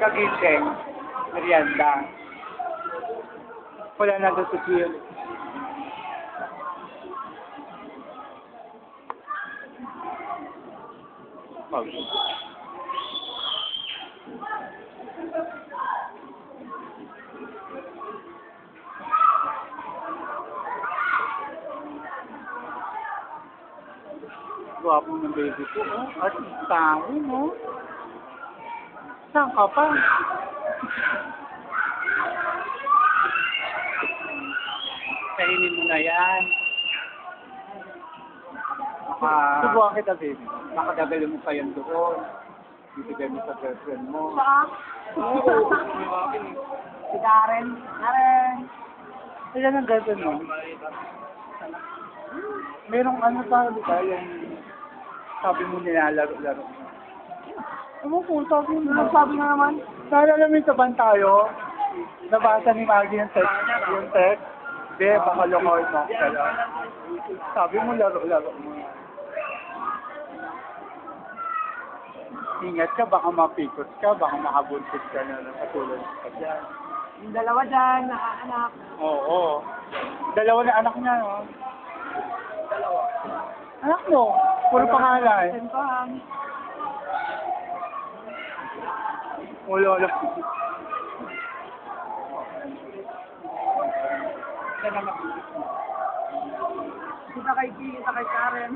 pagkagising, merienda. Wala na doon sa chill. Gwapo ng baby ko, oh. Artista mo. Saan ka pa? Kainin mo na yan. Subukan kita, baby. Nakadagalo mo pa yan doon. Bibigay mo sa girlfriend mo. Oo. Si Karen. Karen! Ilan ang girlfriend mo? Merong ano pa, di ba? Yung sabi mo nilalaro-laro. Ano po, sabi mo na naman. Naalala mo yung saban tayo? Nabasa ni Maggie yung text. Yung text. Hindi, baka lukoy mo. Sabi mo laro-laro mo. Ingat ka, baka mapikot ka, baka makabuntis ka na katulad ka dyan. Yung dalawa dyan, nakaanak. Oo. Dalawa na anak niya, no? Dalawa. Anak mo? Puro pangalan. Sentahan. Wala. Kita kay Karen.